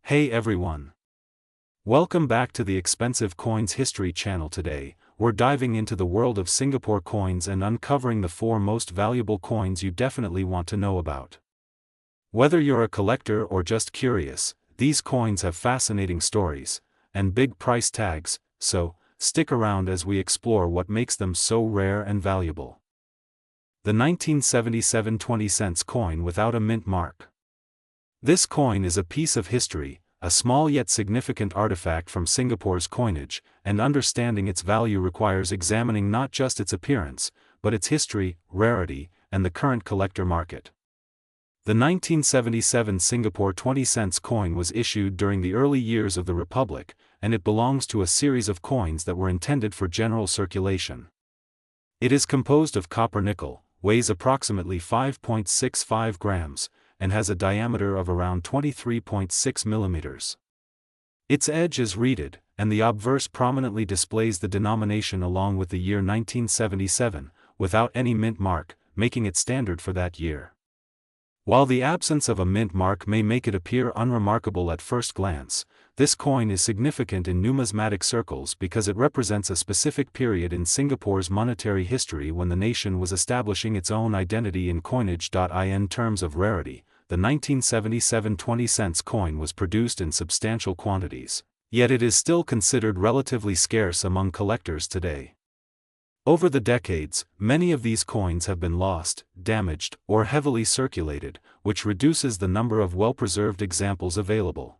Hey everyone! Welcome back to the Expensive Coins History channel. Today, we're diving into the world of Singapore coins and uncovering the 4 most valuable coins you definitely want to know about. Whether you're a collector or just curious, these coins have fascinating stories and big price tags, so stick around as we explore what makes them so rare and valuable. The 1977 20-cent coin without a mint mark. This coin is a piece of history, a small yet significant artifact from Singapore's coinage, and understanding its value requires examining not just its appearance, but its history, rarity, and the current collector market. The 1977 Singapore 20-cent coin was issued during the early years of the Republic, and it belongs to a series of coins that were intended for general circulation. It is composed of copper-nickel, weighs approximately 5.65 grams, and has a diameter of around 23.6 millimeters. Its edge is reeded, and the obverse prominently displays the denomination along with the year 1977, without any mint mark, making it standard for that year. While the absence of a mint mark may make it appear unremarkable at first glance, this coin is significant in numismatic circles because it represents a specific period in Singapore's monetary history when the nation was establishing its own identity in coinage. In terms of rarity, the 1977 20-cent coin was produced in substantial quantities, yet it is still considered relatively scarce among collectors today. Over the decades, many of these coins have been lost, damaged, or heavily circulated, which reduces the number of well-preserved examples available.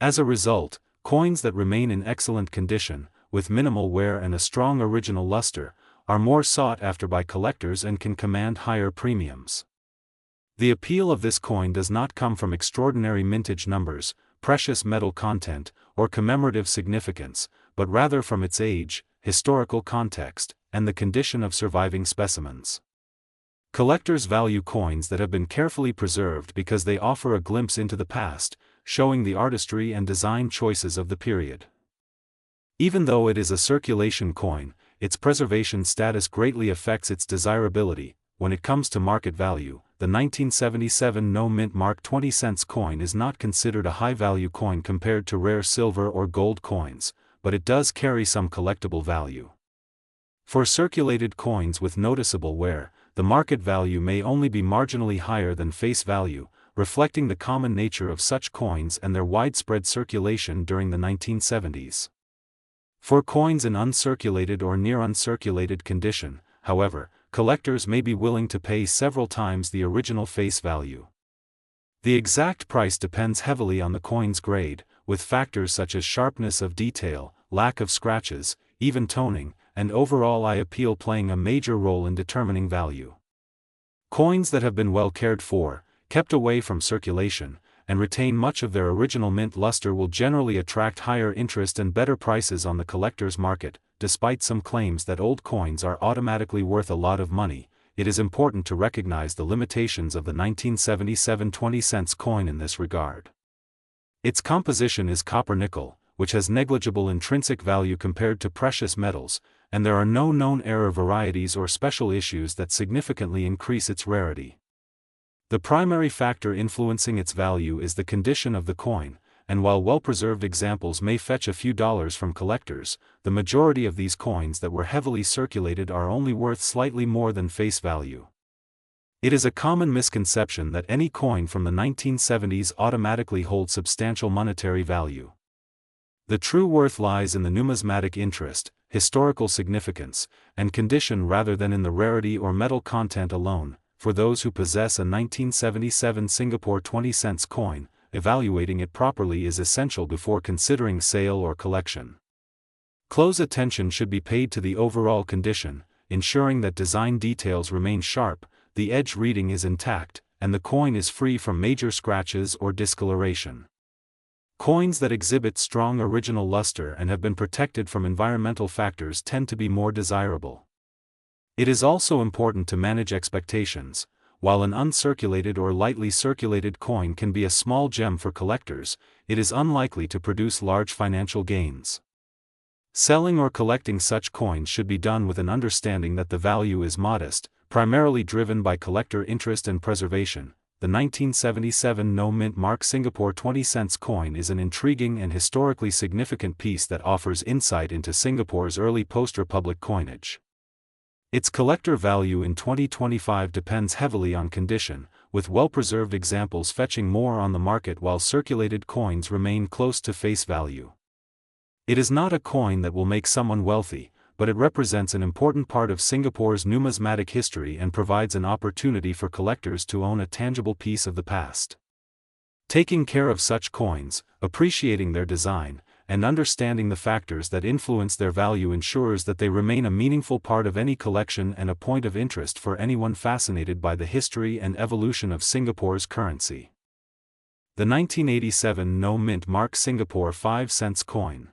As a result, coins that remain in excellent condition, with minimal wear and a strong original luster, are more sought after by collectors and can command higher premiums. The appeal of this coin does not come from extraordinary mintage numbers, precious metal content, or commemorative significance, but rather from its age, historical context, and the condition of surviving specimens. Collectors value coins that have been carefully preserved because they offer a glimpse into the past, showing the artistry and design choices of the period. Even though it is a circulation coin, its preservation status greatly affects its desirability. When it comes to market value, the 1977 no-mint mark 20-cent coin is not considered a high-value coin compared to rare silver or gold coins, but it does carry some collectible value. For circulated coins with noticeable wear, the market value may only be marginally higher than face value, reflecting the common nature of such coins and their widespread circulation during the 1970s. For coins in uncirculated or near uncirculated condition, however, collectors may be willing to pay several times the original face value. The exact price depends heavily on the coin's grade, with factors such as sharpness of detail, lack of scratches, even toning, and overall eye appeal playing a major role in determining value. Coins that have been well cared for, kept away from circulation, and retain much of their original mint luster will generally attract higher interest and better prices on the collector's market. Despite some claims that old coins are automatically worth a lot of money, it is important to recognize the limitations of the 1977 20-cent coin in this regard. Its composition is copper-nickel, which has negligible intrinsic value compared to precious metals, and there are no known error varieties or special issues that significantly increase its rarity. The primary factor influencing its value is the condition of the coin, and while well-preserved examples may fetch a few dollars from collectors, the majority of these coins that were heavily circulated are only worth slightly more than face value. It is a common misconception that any coin from the 1970s automatically holds substantial monetary value. The true worth lies in the numismatic interest, historical significance, and condition rather than in the rarity or metal content alone. For those who possess a 1977 Singapore 20-cent coin, evaluating it properly is essential before considering sale or collection. Close attention should be paid to the overall condition, ensuring that design details remain sharp, the edge reading is intact, and the coin is free from major scratches or discoloration. Coins that exhibit strong original luster and have been protected from environmental factors tend to be more desirable. It is also important to manage expectations. While an uncirculated or lightly circulated coin can be a small gem for collectors, it is unlikely to produce large financial gains. Selling or collecting such coins should be done with an understanding that the value is modest, primarily driven by collector interest and preservation, The 1977 no-mint mark Singapore 20-cents coin is an intriguing and historically significant piece that offers insight into Singapore's early post-republic coinage. Its collector value in 2025 depends heavily on condition, with well-preserved examples fetching more on the market while circulated coins remain close to face value. It is not a coin that will make someone wealthy, but it represents an important part of Singapore's numismatic history and provides an opportunity for collectors to own a tangible piece of the past. Taking care of such coins, appreciating their design, and understanding the factors that influence their value ensures that they remain a meaningful part of any collection and a point of interest for anyone fascinated by the history and evolution of Singapore's currency. The 1987 no-mint mark Singapore 5-cents coin.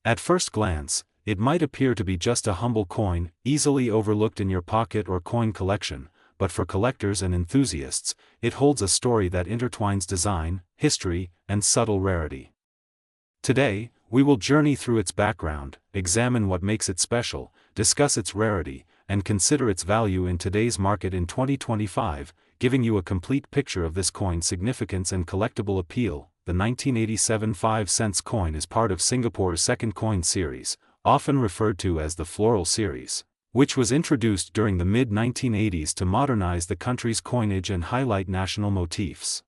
At first glance, it might appear to be just a humble coin, easily overlooked in your pocket or coin collection, but for collectors and enthusiasts, it holds a story that intertwines design, history, and subtle rarity. Today, we will journey through its background, examine what makes it special, discuss its rarity, and consider its value in today's market in 2025, giving you a complete picture of this coin's significance and collectible appeal. The 1987 5-cents coin is part of Singapore's second coin series, often referred to as the Floral Series, which was introduced during the mid-1980s to modernize the country's coinage and highlight national motifs.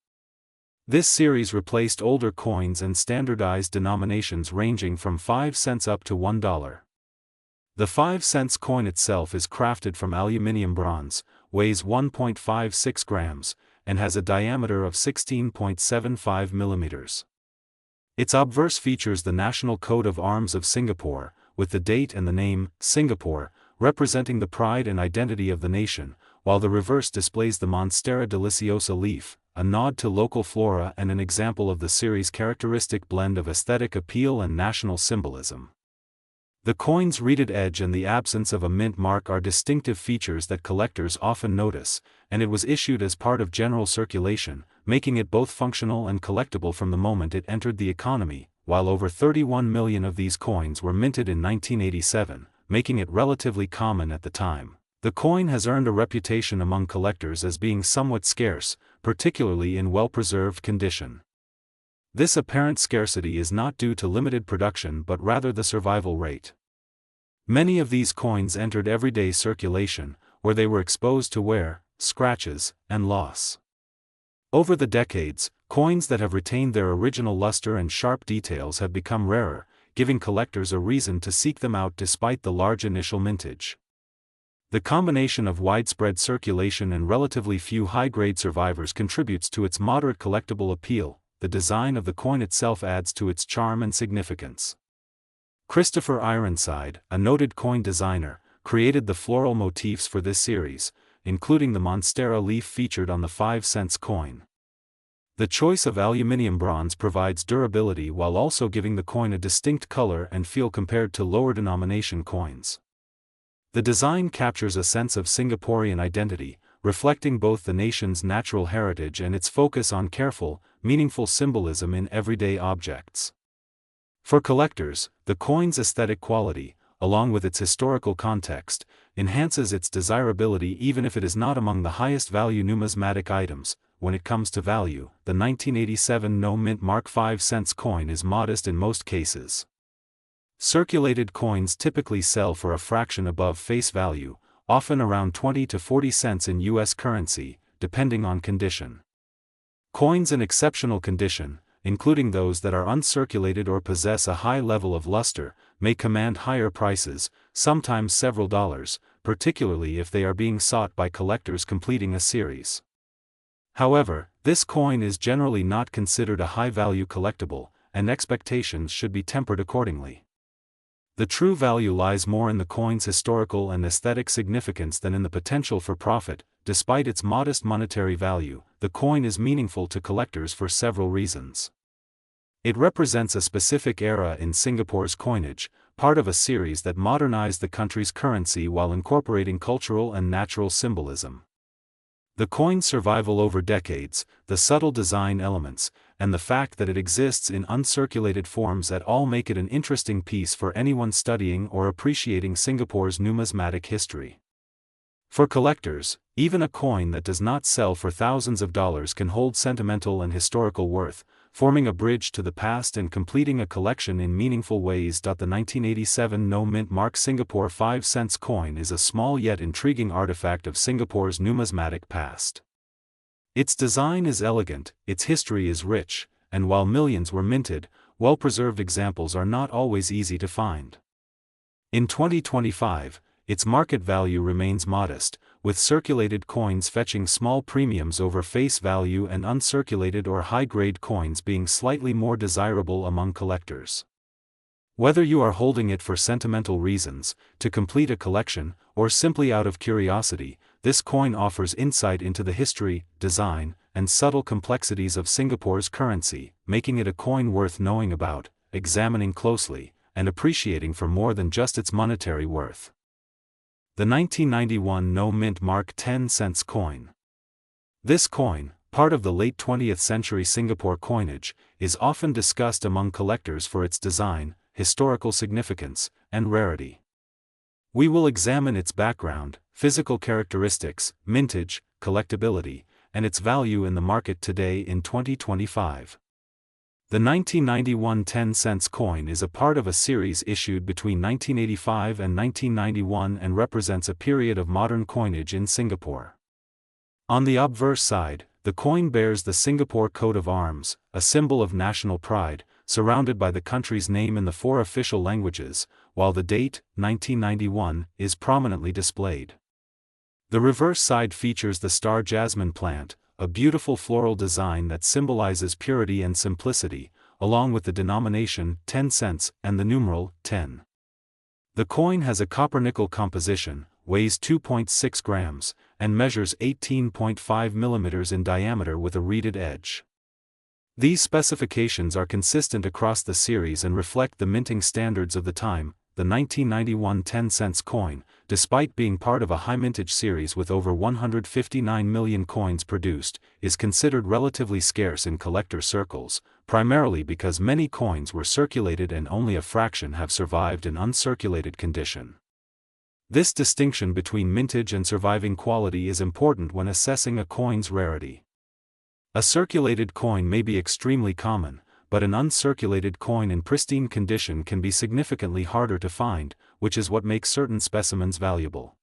This series replaced older coins and standardized denominations ranging from 5 cents up to $1. The 5-cents coin itself is crafted from aluminium bronze, weighs 1.56 grams, and has a diameter of 16.75 millimeters. Its obverse features the National Coat of Arms of Singapore, with the date and the name, Singapore, representing the pride and identity of the nation, while the reverse displays the Monstera deliciosa leaf, a nod to local flora and an example of the series' characteristic blend of aesthetic appeal and national symbolism. The coin's reeded edge and the absence of a mint mark are distinctive features that collectors often notice, and it was issued as part of general circulation, making it both functional and collectible from the moment it entered the economy, while over 31 million of these coins were minted in 1987, making it relatively common at the time. The coin has earned a reputation among collectors as being somewhat scarce, particularly in well-preserved condition. This apparent scarcity is not due to limited production but rather the survival rate. Many of these coins entered everyday circulation, where they were exposed to wear, scratches, and loss. Over the decades, coins that have retained their original luster and sharp details have become rarer, giving collectors a reason to seek them out despite the large initial mintage. The combination of widespread circulation and relatively few high-grade survivors contributes to its moderate collectible appeal. The design of the coin itself adds to its charm and significance. Christopher Ironside, a noted coin designer, created the floral motifs for this series, including the Monstera leaf featured on the 5-cents coin. The choice of aluminium bronze provides durability while also giving the coin a distinct color and feel compared to lower denomination coins. The design captures a sense of Singaporean identity, reflecting both the nation's natural heritage and its focus on careful, meaningful symbolism in everyday objects. For collectors, the coin's aesthetic quality, along with its historical context, enhances its desirability even if it is not among the highest value numismatic items. When it comes to value, the 1987 no-mint mark 5-cents coin is modest in most cases. Circulated coins typically sell for a fraction above face value, often around 20 to 40 cents in U.S. currency, depending on condition. Coins in exceptional condition, including those that are uncirculated or possess a high level of luster, may command higher prices, sometimes several dollars, particularly if they are being sought by collectors completing a series. However, this coin is generally not considered a high-value collectible, and expectations should be tempered accordingly. The true value lies more in the coin's historical and aesthetic significance than in the potential for profit. Despite its modest monetary value, the coin is meaningful to collectors for several reasons. It represents a specific era in Singapore's coinage, part of a series that modernized the country's currency while incorporating cultural and natural symbolism. The coin's survival over decades, the subtle design elements, and the fact that it exists in uncirculated forms at all make it an interesting piece for anyone studying or appreciating Singapore's numismatic history. For collectors, even a coin that does not sell for thousands of dollars can hold sentimental and historical worth, forming a bridge to the past and completing a collection in meaningful ways. The 1987 No Mint Mark Singapore 5 cents coin is a small yet intriguing artifact of Singapore's numismatic past. Its design is elegant, its history is rich, and while millions were minted, well-preserved examples are not always easy to find. In 2025, its market value remains modest, with circulated coins fetching small premiums over face value and uncirculated or high-grade coins being slightly more desirable among collectors. Whether you are holding it for sentimental reasons, to complete a collection, or simply out of curiosity, this coin offers insight into the history, design, and subtle complexities of Singapore's currency, making it a coin worth knowing about, examining closely, and appreciating for more than just its monetary worth. The 1991 No Mint Mark 10 cents coin. This coin, part of the late 20th century Singapore coinage, is often discussed among collectors for its design, historical significance, and rarity. We will examine its background, physical characteristics, mintage, collectability, and its value in the market today in 2025. The 1991 10 cents coin is a part of a series issued between 1985 and 1991 and represents a period of modern coinage in Singapore. On the obverse side, the coin bears the Singapore coat of arms, a symbol of national pride, surrounded by the country's name in the 4 official languages, while the date, 1991, is prominently displayed. The reverse side features the star jasmine plant, a beautiful floral design that symbolizes purity and simplicity, along with the denomination 10 cents and the numeral 10. The coin has a copper-nickel composition, weighs 2.6 grams, and measures 18.5 millimeters in diameter with a reeded edge. These specifications are consistent across the series and reflect the minting standards of the time. The 1991 10 cents coin, despite being part of a high mintage series with over 159 million coins produced, is considered relatively scarce in collector circles, primarily because many coins were circulated and only a fraction have survived in uncirculated condition. This distinction between mintage and surviving quality is important when assessing a coin's rarity. A circulated coin may be extremely common, but an uncirculated coin in pristine condition can be significantly harder to find, which is what makes certain specimens valuable.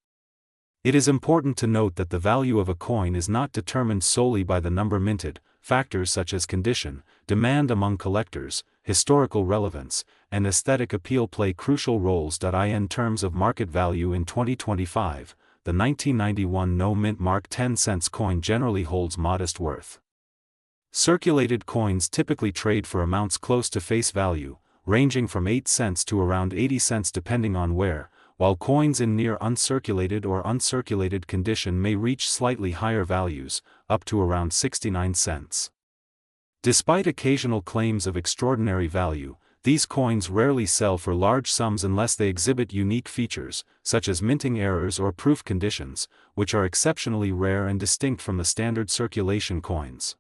It is important to note that the value of a coin is not determined solely by the number minted. Factors such as condition, demand among collectors, historical relevance, and aesthetic appeal play crucial roles. In terms of market value in 2025, the 1991 No Mint Mark 10 cents coin generally holds modest worth. Circulated coins typically trade for amounts close to face value, ranging from 8 cents to around 80 cents depending on where, while coins in near uncirculated or uncirculated condition may reach slightly higher values, up to around 69 cents. Despite occasional claims of extraordinary value, these coins rarely sell for large sums unless they exhibit unique features, such as minting errors or proof conditions, which are exceptionally rare and distinct from the standard circulation coins.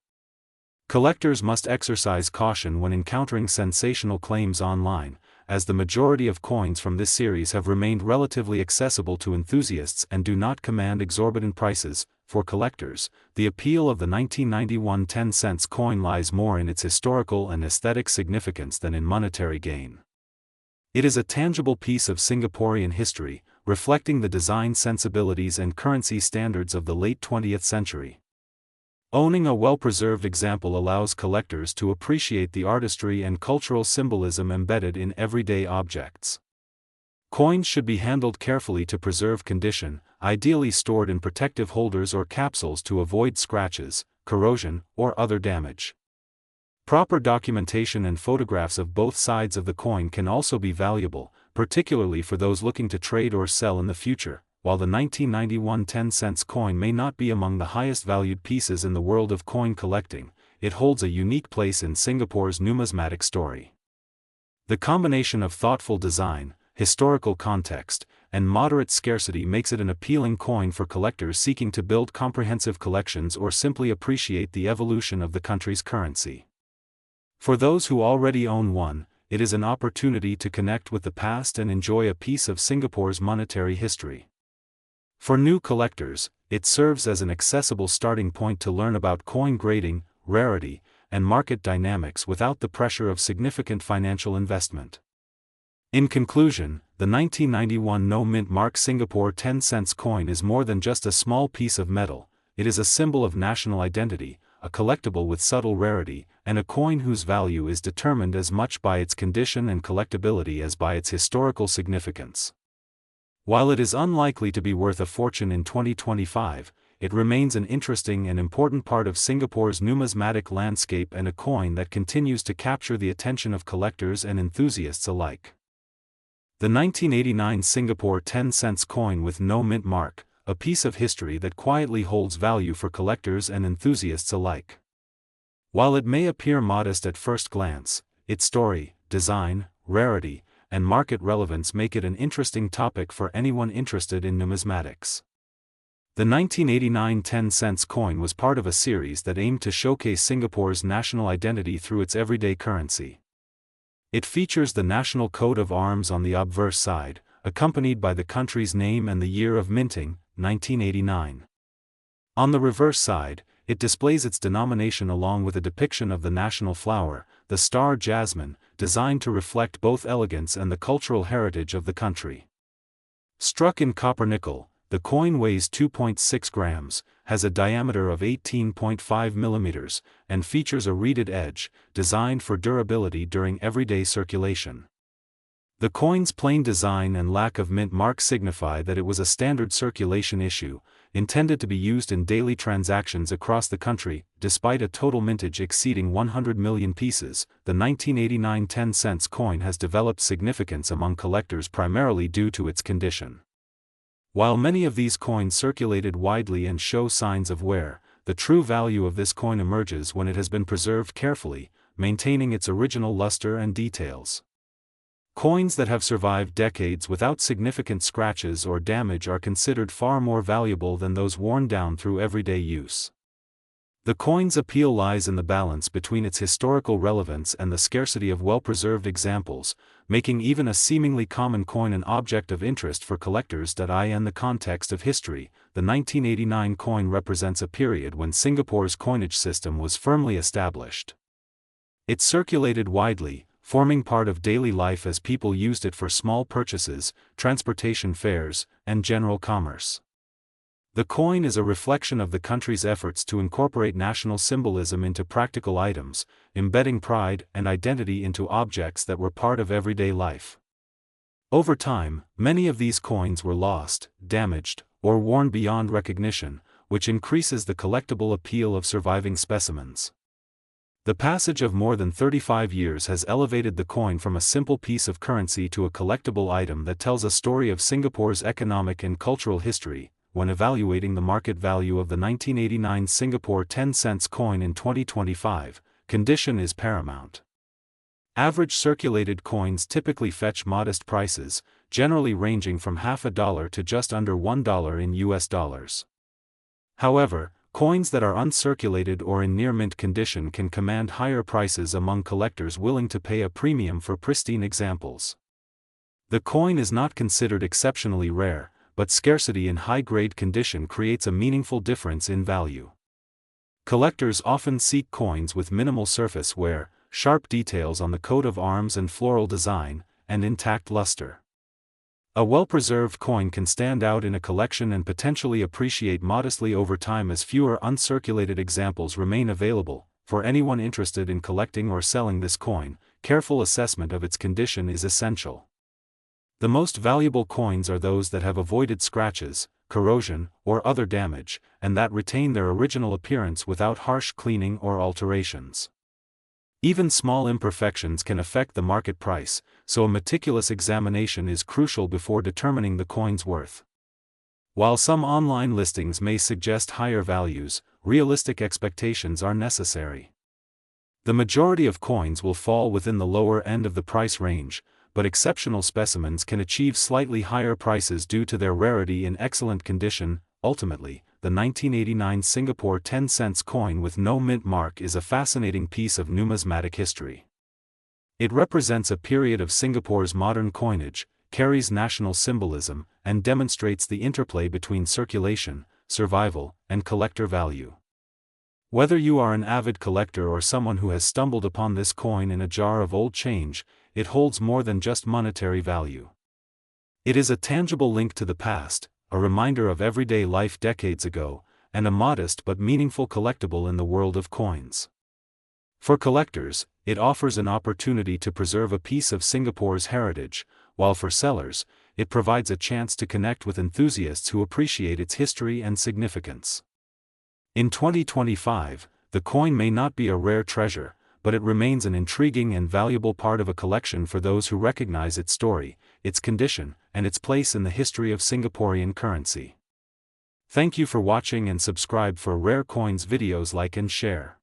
Collectors must exercise caution when encountering sensational claims online, as the majority of coins from this series have remained relatively accessible to enthusiasts and do not command exorbitant prices. For collectors, the appeal of the 1991 10 cents coin lies more in its historical and aesthetic significance than in monetary gain. It is a tangible piece of Singaporean history, reflecting the design sensibilities and currency standards of the late 20th century. Owning a well-preserved example allows collectors to appreciate the artistry and cultural symbolism embedded in everyday objects. Coins should be handled carefully to preserve condition, ideally stored in protective holders or capsules to avoid scratches, corrosion, or other damage. Proper documentation and photographs of both sides of the coin can also be valuable, particularly for those looking to trade or sell in the future. While the 1991 10 cents coin may not be among the highest valued pieces in the world of coin collecting, it holds a unique place in Singapore's numismatic story. The combination of thoughtful design, historical context, and moderate scarcity makes it an appealing coin for collectors seeking to build comprehensive collections or simply appreciate the evolution of the country's currency. For those who already own one, it is an opportunity to connect with the past and enjoy a piece of Singapore's monetary history. For new collectors, it serves as an accessible starting point to learn about coin grading, rarity, and market dynamics without the pressure of significant financial investment. In conclusion, the 1991 no mint mark Singapore 10 cents coin is more than just a small piece of metal. It is a symbol of national identity, a collectible with subtle rarity, and a coin whose value is determined as much by its condition and collectability as by its historical significance. While it is unlikely to be worth a fortune in 2025, it remains an interesting and important part of Singapore's numismatic landscape and a coin that continues to capture the attention of collectors and enthusiasts alike. The 1989 Singapore 10 cents coin with no mint mark, a piece of history that quietly holds value for collectors and enthusiasts alike. While it may appear modest at first glance, its story, design, rarity, and market relevance make it an interesting topic for anyone interested in numismatics. The 1989 10 cents coin was part of a series that aimed to showcase Singapore's national identity through its everyday currency. It features the national coat of arms on the obverse side, accompanied by the country's name and the year of minting, 1989. On the reverse side, it displays its denomination along with a depiction of the national flower, the star jasmine, designed to reflect both elegance and the cultural heritage of the country. Struck in copper nickel, the coin weighs 2.6 grams, has a diameter of 18.5 millimeters, and features a reeded edge, designed for durability during everyday circulation. The coin's plain design and lack of mint mark signify that it was a standard circulation issue, intended to be used in daily transactions across the country. Despite a total mintage exceeding 100 million pieces, the 1989 10 cents coin has developed significance among collectors primarily due to its condition. While many of these coins circulated widely and show signs of wear, the true value of this coin emerges when it has been preserved carefully, maintaining its original luster and details. Coins that have survived decades without significant scratches or damage are considered far more valuable than those worn down through everyday use. The coin's appeal lies in the balance between its historical relevance and the scarcity of well-preserved examples, making even a seemingly common coin an object of interest for collectors. In the context of history, the 1989 coin represents a period when Singapore's coinage system was firmly established. It circulated widely, forming part of daily life as people used it for small purchases, transportation fares, and general commerce. The coin is a reflection of the country's efforts to incorporate national symbolism into practical items, embedding pride and identity into objects that were part of everyday life. Over time, many of these coins were lost, damaged, or worn beyond recognition, which increases the collectible appeal of surviving specimens. The passage of more than 35 years has elevated the coin from a simple piece of currency to a collectible item that tells a story of Singapore's economic and cultural history. When evaluating the market value of the 1989 Singapore 10 cents coin in 2025, condition is paramount. Average circulated coins typically fetch modest prices, generally ranging from $0.50 to just under $1 in US dollars. However, coins that are uncirculated or in near-mint condition can command higher prices among collectors willing to pay a premium for pristine examples. The coin is not considered exceptionally rare, but scarcity in high-grade condition creates a meaningful difference in value. Collectors often seek coins with minimal surface wear, sharp details on the coat of arms and floral design, and intact luster. A well-preserved coin can stand out in a collection and potentially appreciate modestly over time as fewer uncirculated examples remain available. For anyone interested in collecting or selling this coin, careful assessment of its condition is essential. The most valuable coins are those that have avoided scratches, corrosion, or other damage, and that retain their original appearance without harsh cleaning or alterations. Even small imperfections can affect the market price, so a meticulous examination is crucial before determining the coin's worth. While some online listings may suggest higher values, realistic expectations are necessary. The majority of coins will fall within the lower end of the price range, but exceptional specimens can achieve slightly higher prices due to their rarity and excellent condition. Ultimately, the 1989 Singapore 10 cents coin with no mint mark is a fascinating piece of numismatic history. It represents a period of Singapore's modern coinage, carries national symbolism, and demonstrates the interplay between circulation, survival, and collector value. Whether you are an avid collector or someone who has stumbled upon this coin in a jar of old change, it holds more than just monetary value. It is a tangible link to the past, a reminder of everyday life decades ago, and a modest but meaningful collectible in the world of coins. For collectors, it offers an opportunity to preserve a piece of Singapore's heritage, while for sellers, it provides a chance to connect with enthusiasts who appreciate its history and significance. In 2025, the coin may not be a rare treasure, but it remains an intriguing and valuable part of a collection for those who recognize its story, its condition, and its place in the history of Singaporean currency. Thank you for watching and subscribe for rare coins videos. Like and share.